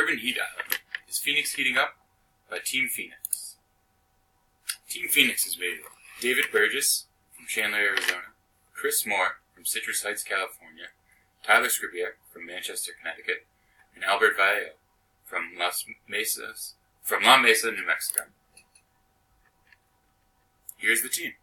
Urban Heat Island. Is Phoenix heating up? By Team Phoenix. Team Phoenix is made of David Burgess from Chandler, Arizona, Chris Moore from Citrus Heights, California, Tyler Skripiak from Manchester, Connecticut, and Albert Vallejo from La Mesa, New Mexico. Here's the team.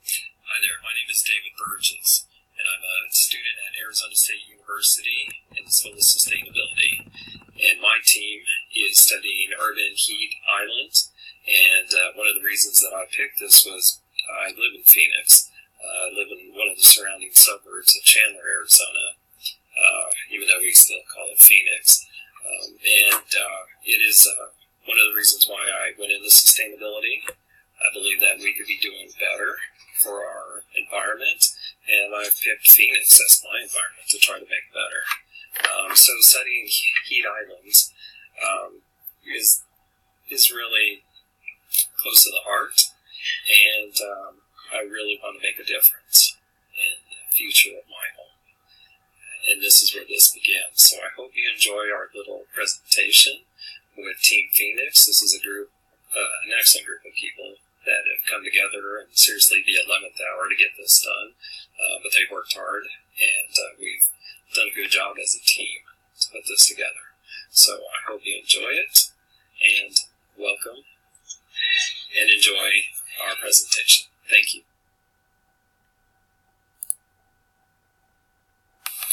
Hi there, my name is David Burgess, and I'm a student at Arizona State University in the School of Sustainability. And my team is studying urban heat islands, and one of the reasons that I picked this was I live in Phoenix. I live in one of the surrounding suburbs of Chandler, Arizona, even though we still call it Phoenix. It is one of the reasons why I went into sustainability. I believe that we could be doing better for our environment, and I've picked Phoenix as my environment to try to make better. So studying heat islands is really close to the heart, and I really want to make a difference in the future of my home. And this is where this begins. So I hope you enjoy our little presentation with Team Phoenix. This is a group, an excellent group of people that have come together and seriously the 11th hour to get this done. But they worked hard, and we've done a good job as a team to put this together. So I hope you enjoy it, and welcome, and enjoy our presentation. Thank you.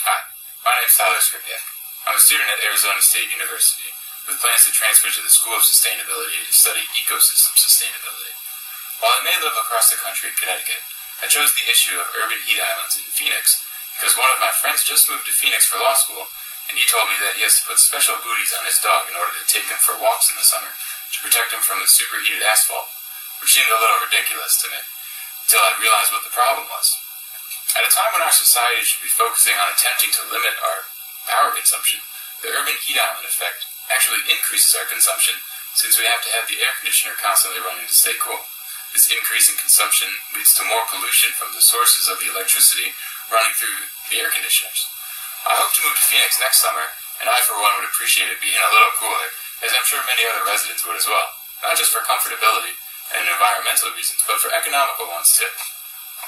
Hi, my name is Tyler Skripiak. I'm a student at Arizona State University with plans to transfer to the School of Sustainability to study ecosystem sustainability. While I may live across the country in Connecticut, I chose the issue of urban heat islands in Phoenix because one of my friends just moved to Phoenix for law school, and he told me that he has to put special booties on his dog in order to take him for walks in the summer to protect him from the superheated asphalt, which seemed a little ridiculous to me, until I realized what the problem was. At a time when our society should be focusing on attempting to limit our power consumption, the urban heat island effect actually increases our consumption since we have to have the air conditioner constantly running to stay cool. This increase in consumption leads to more pollution from the sources of the electricity running through the air conditioners. I hope to move to Phoenix next summer, and I for one would appreciate it being a little cooler, as I'm sure many other residents would as well, not just for comfortability and environmental reasons, but for economical ones too.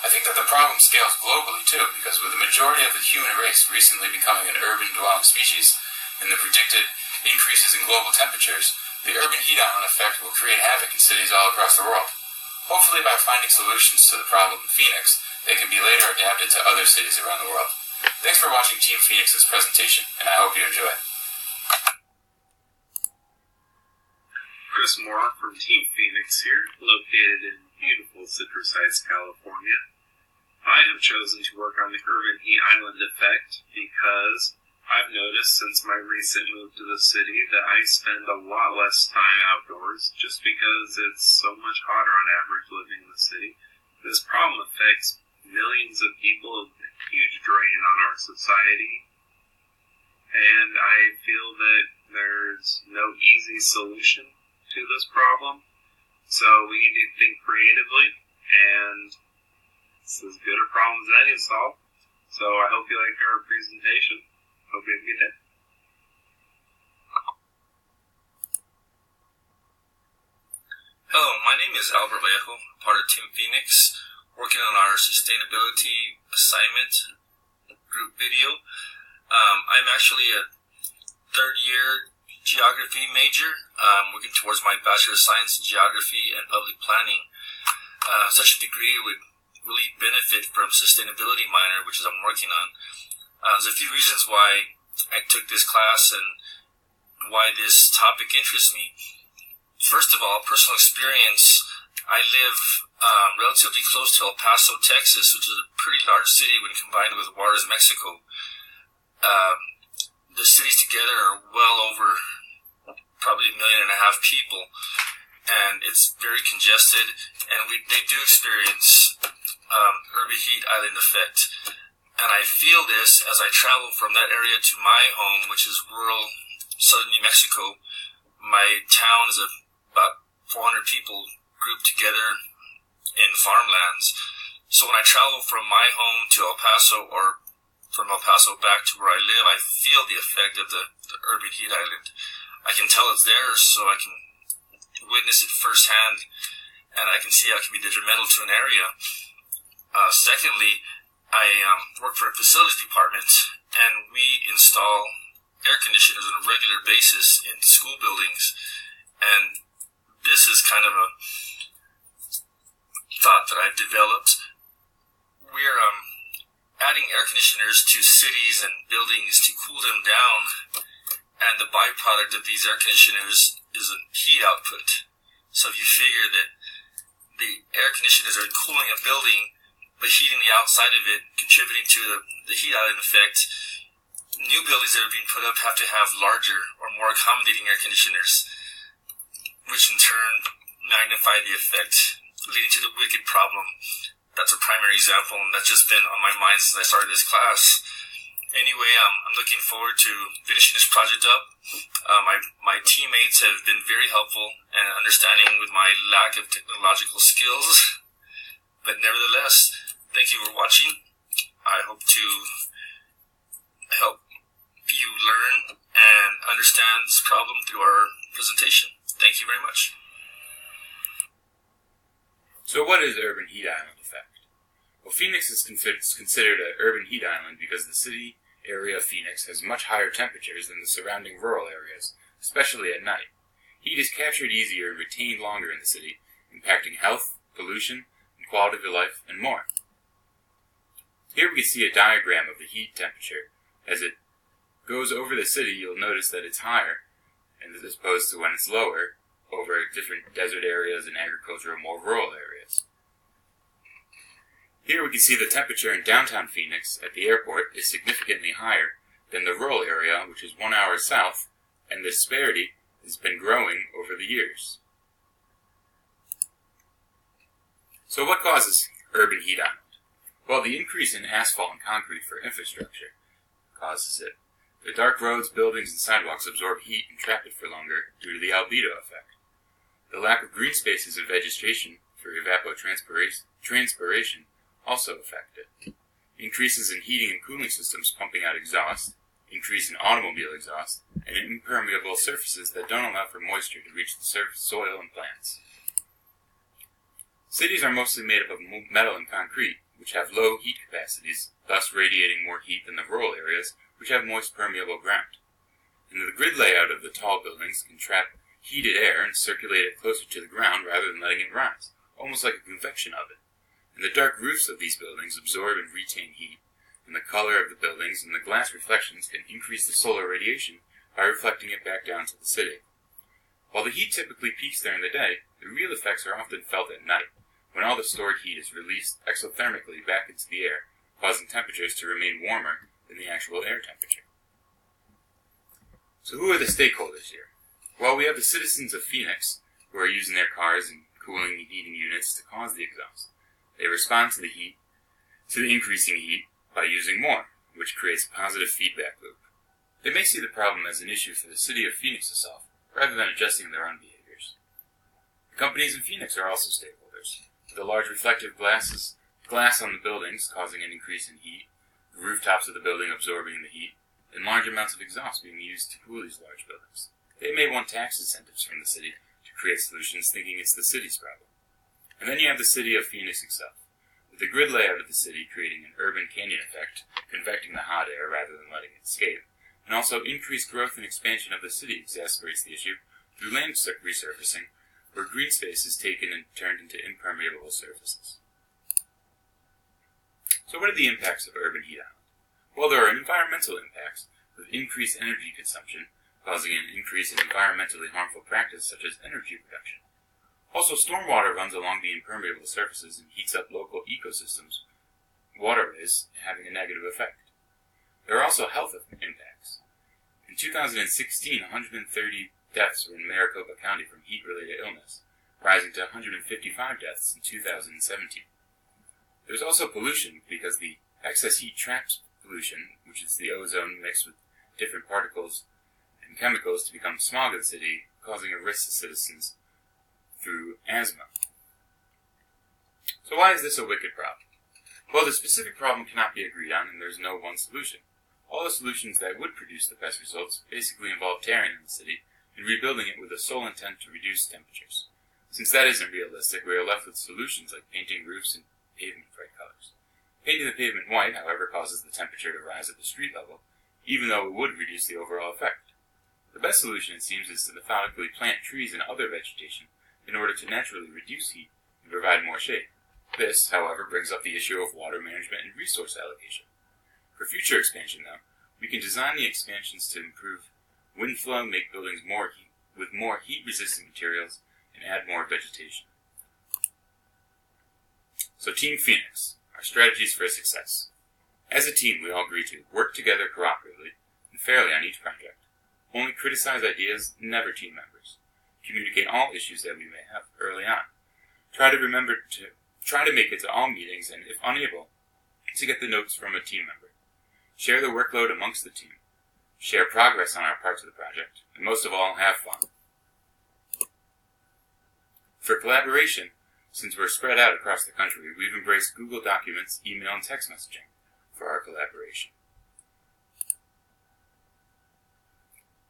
I think that the problem scales globally too, because with the majority of the human race recently becoming an urban dwelling species, and the predicted increases in global temperatures, the urban heat island effect will create havoc in cities all across the world. Hopefully by finding solutions to the problem in Phoenix, they can be later adapted to other cities around the world. Thanks for watching Team Phoenix's presentation, and I hope you enjoy it. Chris Moore from Team Phoenix here, located in beautiful Citrus Heights, California. I have chosen to work on the urban heat island effect because I've noticed since my recent move to the city that I spend a lot less time outdoors just because it's so much hotter on average living in the city. This problem affects millions of people, a huge drain on our society, and I feel that there's no easy solution to this problem. So we need to think creatively, and it's as good a problem as any to solve. So I hope you like our presentation. Hope you have a good day. Hello, my name is Albert Vallejo, part of Team Phoenix, working on our sustainability assignment group video. I'm actually a third-year geography major, working towards my Bachelor of Science in Geography and Public Planning. Such a degree would really benefit from sustainability minor, which is I'm working on. There's a few reasons why I took this class and why this topic interests me. First of all, personal experience. I live relatively close to El Paso, Texas, which is a pretty large city when combined with Juarez, Mexico. The cities together are well over probably 1.5 million people, and it's very congested, and they do experience urban heat island effect. And I feel this as I travel from that area to my home, which is rural southern New Mexico. My town is about 400 people grouped together in farmlands. So when I travel from my home to El Paso or from El Paso back to where I live, I feel the effect of the urban heat island. I can tell it's there, so I can witness it firsthand, and I can see how it can be detrimental to an area. Secondly, I work for a facilities department, and we install air conditioners on a regular basis in school buildings, and this is kind of a thought that I've developed. We're adding air conditioners to cities and buildings to cool them down, and the byproduct of these air conditioners is a heat output. So if you figure that the air conditioners are cooling a building, but heating the outside of it, contributing to the heat island effect, new buildings that are being put up have to have larger or more accommodating air conditioners, which in turn magnify the effect, leading to the wicked problem. That's a primary example, and that's just been on my mind since I started this class. Anyway, I'm looking forward to finishing this project up. My teammates have been very helpful and understanding with my lack of technological skills. But nevertheless, thank you for watching. I hope to help you learn and understand this problem through our presentation. Thank you very much. So what is urban heat island effect? Well, Phoenix is considered an urban heat island because the city area of Phoenix has much higher temperatures than the surrounding rural areas, especially at night. Heat is captured easier and retained longer in the city, impacting health, pollution, quality of life, and more. Here we can see a diagram of the heat temperature. As it goes over the city, you'll notice that it's higher, and as opposed to when it's lower, over different desert areas and agricultural, more rural areas. Here we can see the temperature in downtown Phoenix at the airport is significantly higher than the rural area, which is 1 hour south, and the disparity has been growing over the years. So what causes urban heat island? Well, the increase in asphalt and concrete for infrastructure causes it. The dark roads, buildings, and sidewalks absorb heat and trap it for longer due to the albedo effect. The lack of green spaces and vegetation for evapotranspiration also affect it. Increases in heating and cooling systems pumping out exhaust, increase in automobile exhaust, and impermeable surfaces that don't allow for moisture to reach the surface, soil, and plants. Cities are mostly made up of metal and concrete, which have low heat capacities, thus radiating more heat than the rural areas, which have moist, permeable ground. And the grid layout of the tall buildings can trap heated air and circulate it closer to the ground rather than letting it rise, almost like a convection oven. And the dark roofs of these buildings absorb and retain heat, and the color of the buildings and the glass reflections can increase the solar radiation by reflecting it back down to the city. While the heat typically peaks during the day, the real effects are often felt at night, when all the stored heat is released exothermically back into the air, causing temperatures to remain warmer than the actual air temperature. So who are the stakeholders here? Well, we have the citizens of Phoenix, who are using their cars and cooling and heating units to cause the exhaust. They respond to the increasing heat, by using more, which creates a positive feedback loop. They may see the problem as an issue for the city of Phoenix to solve, rather than adjusting their own behaviors. The companies in Phoenix are also stakeholders. The large reflective glass on the buildings causing an increase in heat, the rooftops of the building absorbing the heat, and large amounts of exhaust being used to cool these large buildings. They may want tax incentives from the city to create solutions, thinking it's the city's problem. And then you have the city of Phoenix itself, with the grid layout of the city creating an urban canyon effect, convecting the hot air rather than letting it escape, and also increased growth and expansion of the city exacerbates the issue through land resurfacing, where green space is taken and turned into impermeable surfaces. So what are the impacts of urban heat island? Well, there are environmental impacts with increased energy consumption, causing an increase in environmentally harmful practice such as energy production. Also, stormwater runs along the impermeable surfaces and heats up local ecosystems, waterways, having a negative effect. There are also health impacts. In 2016, 130 deaths were in Maricopa County from heat-related illness, rising to 155 deaths in 2017. There's also pollution because the excess heat traps pollution, which is the ozone mixed with different particles and chemicals to become smog in the city, causing a risk to citizens through asthma. So why is this a wicked problem? Well, the specific problem cannot be agreed on, and there is no one solution. All the solutions that would produce the best results basically involve tearing in the city and rebuilding it with the sole intent to reduce temperatures. Since that isn't realistic, we are left with solutions like painting roofs and pavement bright colors. Painting the pavement white, however, causes the temperature to rise at the street level, even though it would reduce the overall effect. The best solution, it seems, is to methodically plant trees and other vegetation in order to naturally reduce heat and provide more shade. This, however, brings up the issue of water management and resource allocation. For future expansion, though, we can design the expansions to improve wind flow, make buildings with more heat-resistant materials, and add more vegetation. So Team Phoenix, our strategies for success. As a team, we all agree to work together cooperatively and fairly on each project. Only criticize ideas, never team members. Communicate all issues that we may have early on. Try to make it to all meetings, and if unable, to get the notes from a team member. Share the workload amongst the team. Share progress on our parts of the project, and most of all, have fun. For collaboration, since we're spread out across the country, we've embraced Google Documents, email, and text messaging for our collaboration.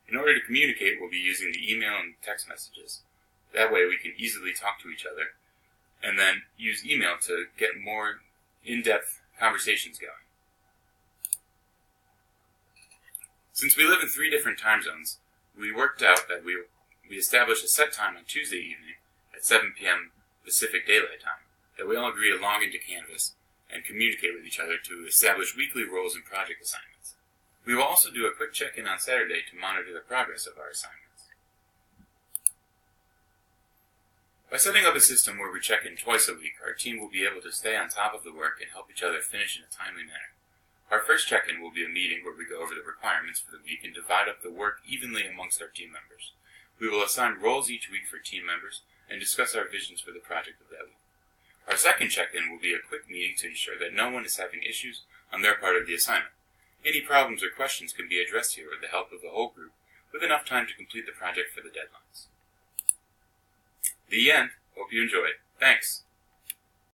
In order to communicate, we'll be using the email and text messages. That way we can easily talk to each other, and then use email to get more in-depth conversations going. Since we live in 3 different time zones, we worked out that we established a set time on Tuesday evening at 7 p.m. Pacific Daylight Time, that we all agree to log into Canvas and communicate with each other to establish weekly roles and project assignments. We will also do a quick check-in on Saturday to monitor the progress of our assignments. By setting up a system where we check in twice a week, our team will be able to stay on top of the work and help each other finish in a timely manner. Our first check-in will be a meeting where we go over the requirements for the week and divide up the work evenly amongst our team members. We will assign roles each week for team members and discuss our visions for the project of that week. Our second check-in will be a quick meeting to ensure that no one is having issues on their part of the assignment. Any problems or questions can be addressed here with the help of the whole group, with enough time to complete the project for the deadlines. The end. Hope you enjoyed. Thanks.